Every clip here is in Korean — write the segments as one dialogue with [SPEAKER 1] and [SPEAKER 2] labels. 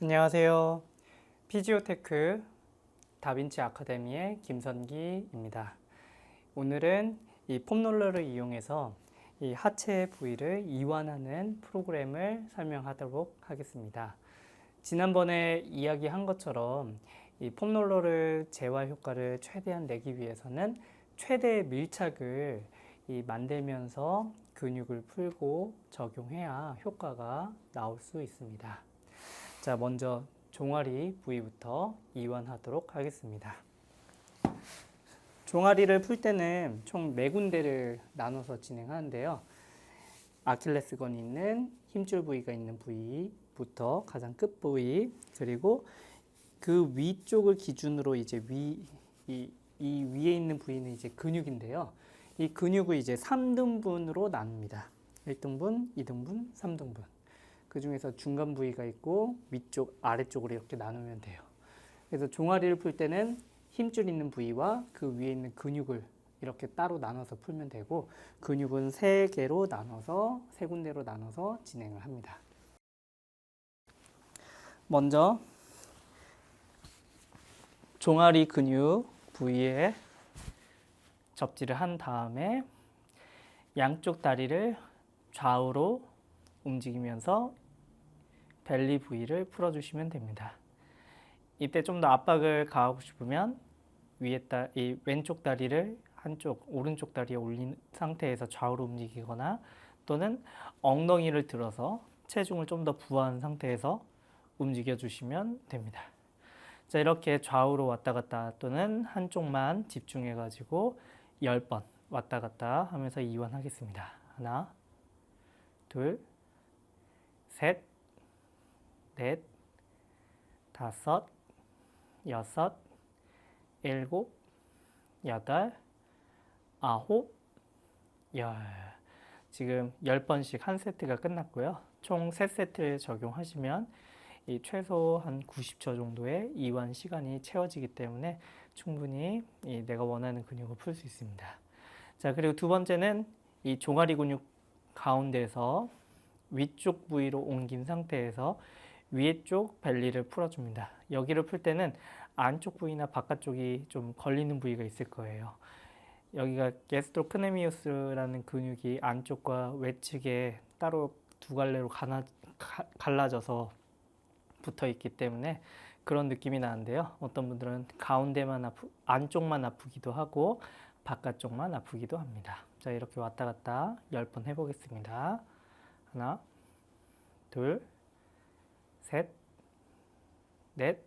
[SPEAKER 1] 안녕하세요. 피지오테크 다빈치 아카데미의 김선기입니다. 오늘은 이 폼롤러를 이용해서 이 하체 부위를 이완하는 프로그램을 설명하도록 하겠습니다. 지난번에 이야기한 것처럼 이 폼롤러를 재활 효과를 최대한 내기 위해서는 최대의 밀착을 만들면서 근육을 풀고 적용해야 효과가 나올 수 있습니다. 자, 먼저 종아리 부위부터 이완하도록 하겠습니다. 종아리를 풀 때는 총 4군데를 나눠서 진행하는데요. 아킬레스건이 있는 힘줄 부위가 있는 부위부터 가장 끝 부위, 그리고 그 위쪽을 기준으로 이제 이 위에 있는 부위는 이제 근육인데요. 이 근육을 이제 3등분으로 나눕니다. 1등분, 2등분, 3등분. 그 중에서 중간 부위가 있고 위쪽, 아래쪽으로 이렇게 나누면 돼요. 그래서 종아리를 풀 때는 힘줄 있는 부위와 그 위에 있는 근육을 이렇게 따로 나눠서 풀면 되고, 근육은 3개로 나눠서 3군데로 나눠서 진행을 합니다. 먼저 종아리 근육 부위에 접지를 한 다음에 양쪽 다리를 좌우로 움직이면서 벨리 부위를 풀어주시면 됩니다. 이때 좀 더 압박을 가하고 싶으면 이 왼쪽 다리를 한쪽, 오른쪽 다리에 올린 상태에서 좌우로 움직이거나, 또는 엉덩이를 들어서 체중을 좀 더 부하한 상태에서 움직여 주시면 됩니다. 자, 이렇게 좌우로 왔다 갔다 또는 한쪽만 집중해 가지고 10번 왔다 갔다 하면서 이완하겠습니다. 하나, 둘, 셋, 넷, 다섯, 여섯, 일곱, 여덟, 아홉, 열. 지금 10번씩 한 세트가 끝났고요. 총 3세트를 적용하시면 최소 한 90초 정도의 이완 시간이 채워지기 때문에 충분히 내가 원하는 근육을 풀 수 있습니다. 자, 그리고 두 번째는 이 종아리 근육 가운데서 위쪽 부위로 옮긴 상태에서 위에 쪽 벨리를 풀어줍니다. 여기를 풀 때는 안쪽 부위나 바깥쪽이 좀 걸리는 부위가 있을 거예요. 여기가 게스트로크네미우스라는 근육이 안쪽과 외측에 따로 두 갈래로 갈라져서 붙어 있기 때문에 그런 느낌이 나는데요. 어떤 분들은 안쪽만 아프기도 하고 바깥쪽만 아프기도 합니다. 자, 이렇게 왔다 갔다 10번 해보겠습니다. 하나, 둘, 셋, 넷,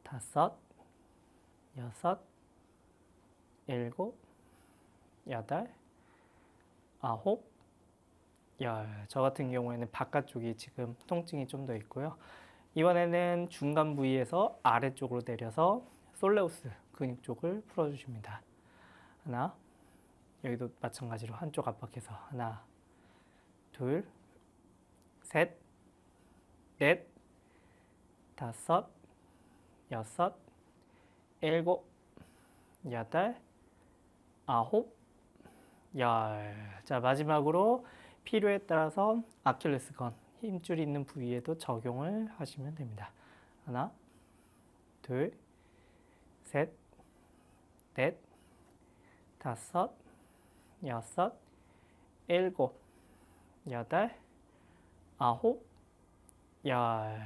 [SPEAKER 1] 다섯, 여섯, 일곱, 여덟, 아홉, 열. 저 같은 경우에는 바깥쪽이 지금 통증이 좀 더 있고요. 이번에는 중간 부위에서 아래쪽으로 내려서 솔레우스 근육 쪽을 풀어주십니다. 하나, 여기도 마찬가지로 한쪽 압박해서 하나, 둘, 셋, 넷, 다섯, 여섯, 일곱, 여덟, 아홉, 열. 자, 마지막으로 필요에 따라서 아킬레스건 힘줄 있는 부위에도 적용을 하시면 됩니다. 하나, 둘, 셋, 넷, 다섯, 여섯, 일곱, 여덟, 아홉, 열.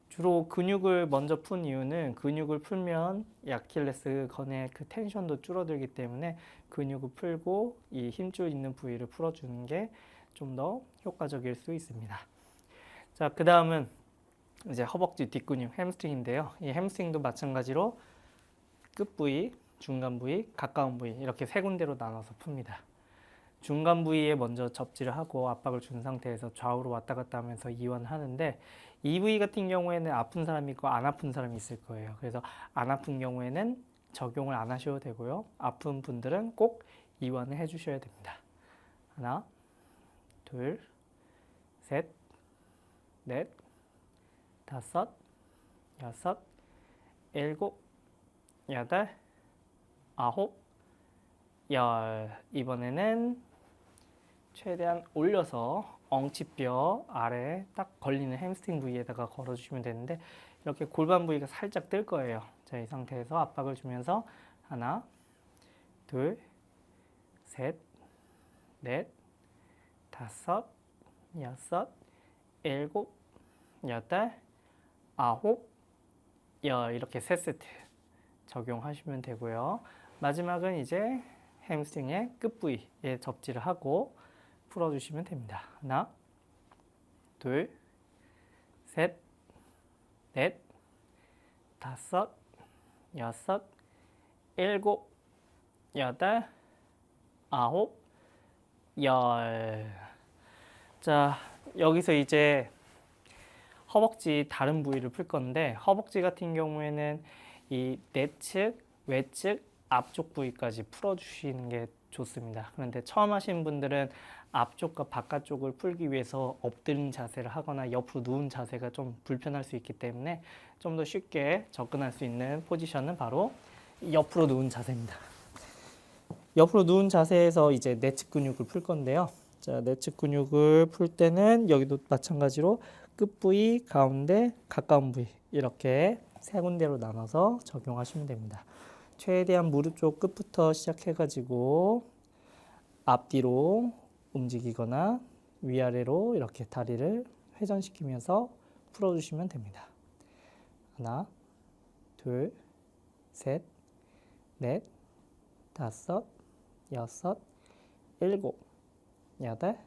[SPEAKER 1] 주로 근육을 먼저 푼 이유는 근육을 풀면 이 아킬레스건의 그 텐션도 줄어들기 때문에 근육을 풀고 이 힘줄 있는 부위를 풀어주는 게 좀 더 효과적일 수 있습니다. 자, 그 다음은 이제 허벅지 뒷근육 햄스트링인데요. 이 햄스트링도 마찬가지로 끝 부위, 중간 부위, 가까운 부위 이렇게 3군데로 나눠서 풉니다. 중간 부위에 먼저 접지를 하고 압박을 준 상태에서 좌우로 왔다 갔다 하면서 이완하는데, 이 부위 같은 경우에는 아픈 사람이 있고 안 아픈 사람이 있을 거예요. 그래서 안 아픈 경우에는 적용을 안 하셔도 되고요. 아픈 분들은 꼭 이완을 해 주셔야 됩니다. 하나, 둘, 셋, 넷, 다섯, 여섯, 일곱, 여덟, 아홉, 열. 이번에는 최대한 올려서 엉치뼈 아래 딱 걸리는 햄스트링 부위에다가 걸어주시면 되는데 이렇게 골반 부위가 살짝 뜰 거예요. 자, 이 상태에서 압박을 주면서 하나, 둘, 셋, 넷, 다섯, 여섯, 일곱, 여덟, 아홉, 열 이렇게 세 세트 적용하시면 되고요. 마지막은 이제 햄스트링의 끝부위에 접지를 하고 풀어주시면 됩니다. 하나, 둘, 셋, 넷, 다섯, 여섯, 일곱, 여덟, 아홉, 열. 자, 여기서 이제 허벅지 다른 부위를 풀 건데 허벅지 같은 경우에는 이 내측, 외측, 앞쪽 부위까지 풀어주시는 게 좋습니다. 그런데 처음 하시는 분들은 앞쪽과 바깥쪽을 풀기 위해서 엎드린 자세를 하거나 옆으로 누운 자세가 좀 불편할 수 있기 때문에 좀 더 쉽게 접근할 수 있는 포지션은 바로 옆으로 누운 자세입니다. 옆으로 누운 자세에서 이제 내측 근육을 풀 건데요. 자, 내측 근육을 풀 때는 여기도 마찬가지로 끝 부위, 가운데, 가까운 부위 이렇게 세 군데로 나눠서 적용하시면 됩니다. 최대한 무릎 쪽 끝부터 시작해가지고 앞뒤로 움직이거나 위아래로 이렇게 다리를 회전시키면서 풀어주시면 됩니다. 하나, 둘, 셋, 넷, 다섯, 여섯, 일곱, 여덟,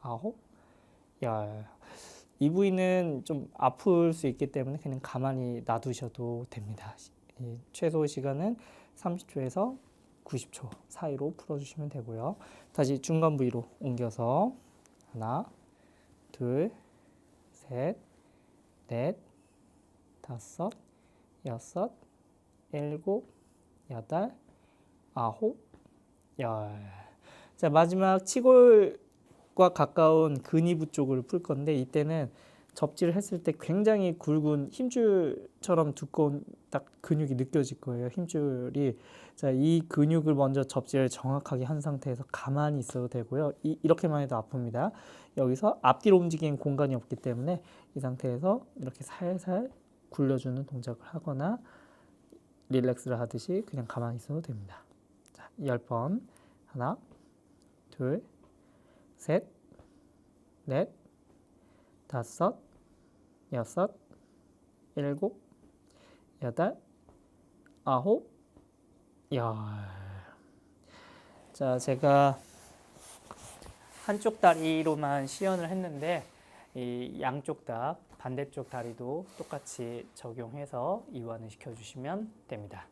[SPEAKER 1] 아홉, 열. 이 부위는 좀 아플 수 있기 때문에 그냥 가만히 놔두셔도 됩니다. 최소 시간은 30초에서 90초 사이로 풀어주시면 되고요. 다시 중간 부위로 옮겨서 하나, 둘, 셋, 넷, 다섯, 여섯, 일곱, 여덟, 아홉, 열. 자, 마지막 치골과 가까운 근위부 쪽을 풀 건데 이때는 접지를 했을 때 굉장히 굵은 힘줄처럼 두꺼운 딱 근육이 느껴질 거예요. 힘줄이. 자, 이 근육을 먼저 접지를 정확하게 한 상태에서 가만히 있어도 되고요. 이렇게만 해도 아픕니다. 여기서 앞뒤로 움직이는 공간이 없기 때문에 이 상태에서 이렇게 살살 굴려주는 동작을 하거나 릴렉스를 하듯이 그냥 가만히 있어도 됩니다. 자, 10번. 하나, 둘, 셋, 넷, 다섯, 여섯, 일곱, 여덟, 아홉, 열. 자, 제가 한쪽 다리로만 시연을 했는데 이 양쪽 다 반대쪽 다리도 똑같이 적용해서 이완을 시켜주시면 됩니다.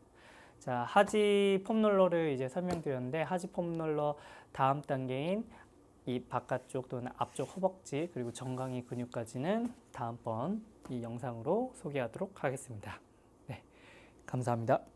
[SPEAKER 1] 자, 하지 폼롤러를 이제 설명드렸는데 하지 폼롤러 다음 단계인 이 바깥쪽 또는 앞쪽 허벅지 그리고 정강이 근육까지는 다음번 이 영상으로 소개하도록 하겠습니다. 네, 감사합니다.